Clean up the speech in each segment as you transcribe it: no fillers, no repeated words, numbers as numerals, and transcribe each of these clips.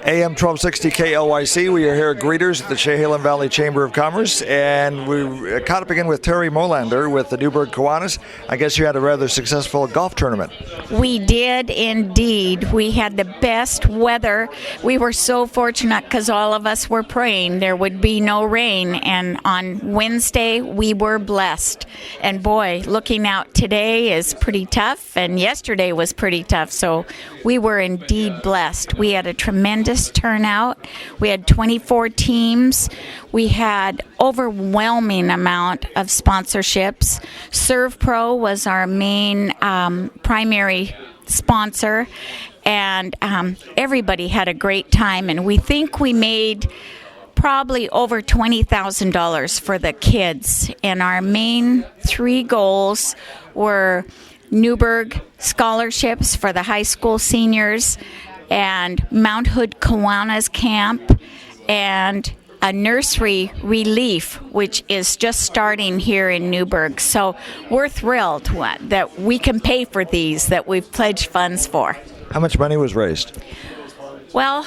AM 1260 KLYC. We are here at Greeters at the Chehalem Valley Chamber of Commerce, and we caught up again with Terry Molander with the Newburgh Kiwanis. I guess you had a rather successful golf tournament. We did indeed. We had the best weather. We were so fortunate because all of us were praying there would be no rain, and on Wednesday we were blessed. And boy, looking out today is pretty tough, and yesterday was pretty tough, so we were indeed blessed. We had a tremendous turnout. We had 24 teams. We had overwhelming amount of sponsorships. ServPro was our main primary sponsor, and everybody had a great time, and we think we made probably over $20,000 for the kids. And our main three goals were Newburgh scholarships for the high school seniors, and Mount Hood Kiwanis Camp, and a nursery relief, which is just starting here in Newburgh. So we're thrilled that we can pay for these, that we've pledged funds for. How much money was raised? Well,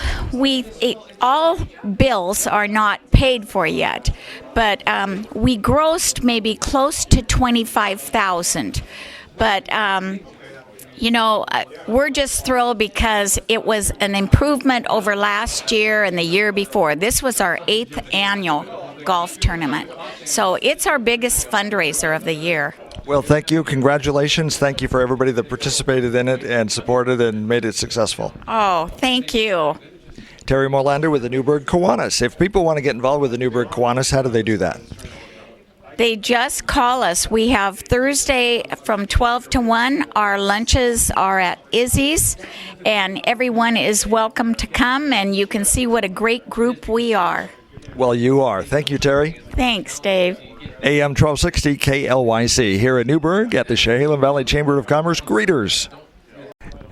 all bills are not paid for yet, but we grossed maybe close to $25,000. But we're just thrilled because it was an improvement over last year and the year before. This was our 8th annual golf tournament. So it's our biggest fundraiser of the year. Well, thank you. Congratulations. Thank you for everybody that participated in it and supported and made it successful. Oh, thank you. Terry Molander with the Newburgh Kiwanis. If people want to get involved with the Newburgh Kiwanis, how do they do that? They just call us. We have Thursday from 12 to 1. Our lunches are at Izzy's, and everyone is welcome to come, and you can see what a great group we are. Well, you are. Thank you, Terry. Thanks, Dave. AM 1260 KLYC here at Newburgh at the Chehalem Valley Chamber of Commerce Greeters.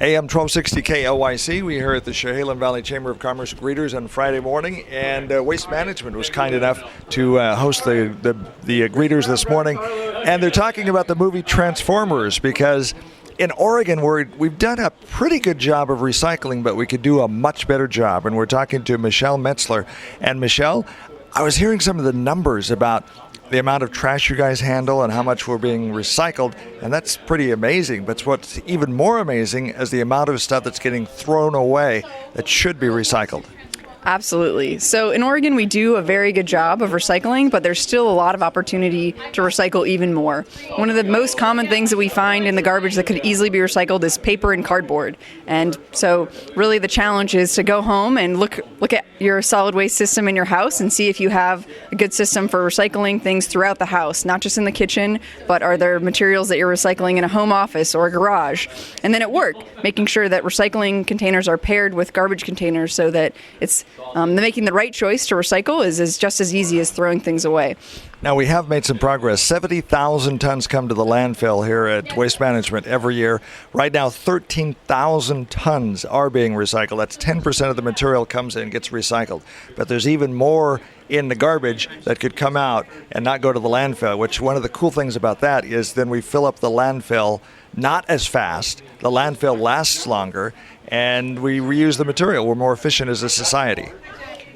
AM 1260 KLYC, we here at the Chehalem Valley Chamber of Commerce Greeters on Friday morning, and Waste Management was kind enough to host the Greeters this morning, and they're talking about the movie Transformers, because in Oregon we've done a pretty good job of recycling, but we could do a much better job, and we're talking to Michelle Metzler. And Michelle, I was hearing some of the numbers about the amount of trash you guys handle and how much we're being recycled, and that's pretty amazing. But what's even more amazing is the amount of stuff that's getting thrown away that should be recycled. Absolutely. So in Oregon, we do a very good job of recycling, but there's still a lot of opportunity to recycle even more. One of the most common things that we find in the garbage that could easily be recycled is paper and cardboard. And so really the challenge is to go home and look at your solid waste system in your house and see if you have a good system for recycling things throughout the house, not just in the kitchen, but are there materials that you're recycling in a home office or a garage? And then at work, making sure that recycling containers are paired with garbage containers so that it's making the right choice to recycle is just as easy as throwing things away. Now, we have made some progress. 70,000 tons come to the landfill here at Waste Management every year. Right now, 13,000 tons are being recycled. That's 10% of the material comes in, gets recycled. But there's even more in the garbage that could come out and not go to the landfill, which one of the cool things about that is then we fill up the landfill not as fast. The landfill lasts longer, and we reuse the material. We're more efficient as a society.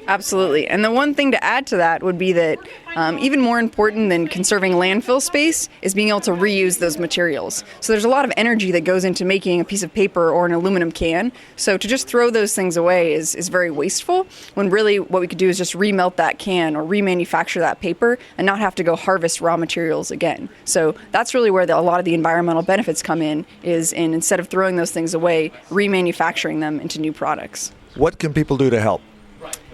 Absolutely. And the one thing to add to that would be that even more important than conserving landfill space is being able to reuse those materials. So there's a lot of energy that goes into making a piece of paper or an aluminum can. So to just throw those things away is very wasteful, when really what we could do is just remelt that can or remanufacture that paper and not have to go harvest raw materials again. So that's really where a lot of the environmental benefits come in, is in instead of throwing those things away, remanufacturing them into new products. What can people do to help?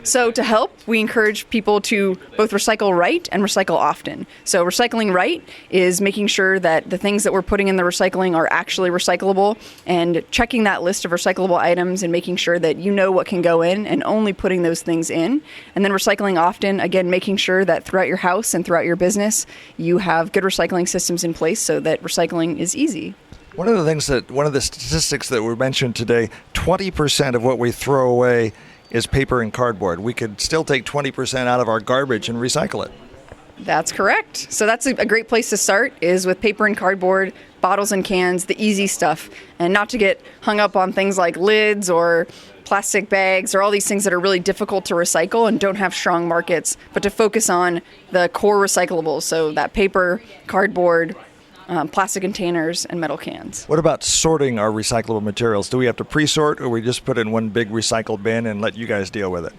So to help, we encourage people to both recycle right and recycle often. So recycling right is making sure that the things that we're putting in the recycling are actually recyclable, and checking that list of recyclable items and making sure that you know what can go in and only putting those things in. And then recycling often, again, making sure that throughout your house and throughout your business, you have good recycling systems in place so that recycling is easy. One of the statistics that were mentioned today, 20% of what we throw away is paper and cardboard. We could still take 20% out of our garbage and recycle it. That's correct. So that's a great place to start, is with paper and cardboard, bottles and cans, the easy stuff, and not to get hung up on things like lids or plastic bags, or all these things that are really difficult to recycle and don't have strong markets, but to focus on the core recyclables, so that paper, cardboard, plastic containers, and metal cans. What about sorting our recyclable materials? Do we have to pre-sort, or we just put it in one big recycle bin and let you guys deal with it?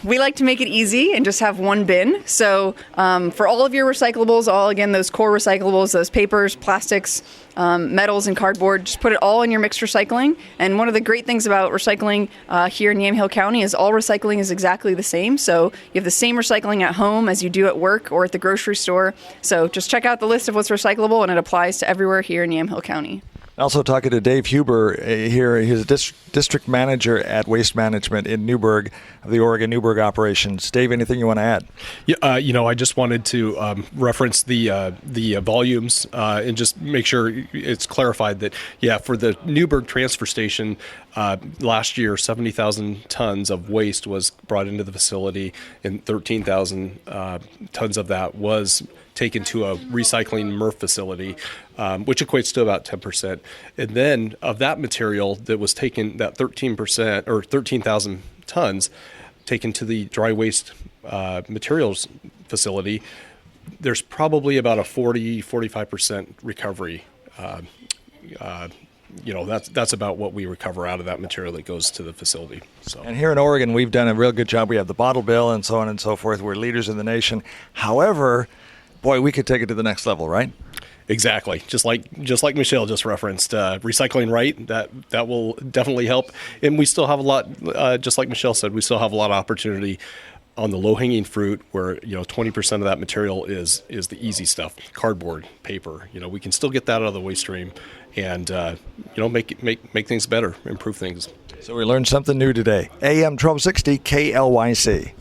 We like to make it easy and just have one bin. So for all of your recyclables, those core recyclables, those papers, plastics, metals, and cardboard, just put it all in your mixed recycling. And one of the great things about recycling here in Yamhill County is all recycling is exactly the same. So you have the same recycling at home as you do at work or at the grocery store. So just check out the list of what's recyclable, and it applies to everywhere here in Yamhill County. Also talking to Dave Huber here. He's a district manager at Waste Management in Newburgh, of the Oregon Newburgh operations. Dave, anything you want to add? Yeah, I just wanted to reference the volumes and just make sure it's clarified that, for the Newburgh transfer station, last year 70,000 tons of waste was brought into the facility, and 13,000 tons of that was taken to a recycling MRF facility, which equates to about 10%. And then of that material that was taken, that 13% or 13,000 tons taken to the dry waste materials facility, there's probably about a 45% recovery. That's about what we recover out of that material that goes to the facility. So. And here in Oregon, we've done a real good job. We have the bottle bill and so on and so forth. We're leaders in the nation. However, boy, we could take it to the next level, right? Exactly. Just like Michelle just referenced, recycling right, that will definitely help. And we still have a lot, just like Michelle said, we still have a lot of opportunity on the low-hanging fruit where, 20% of that material is the easy stuff, cardboard, paper. We can still get that out of the waste stream and, make things better, improve things. So we learned something new today. AM 1260 KLYC.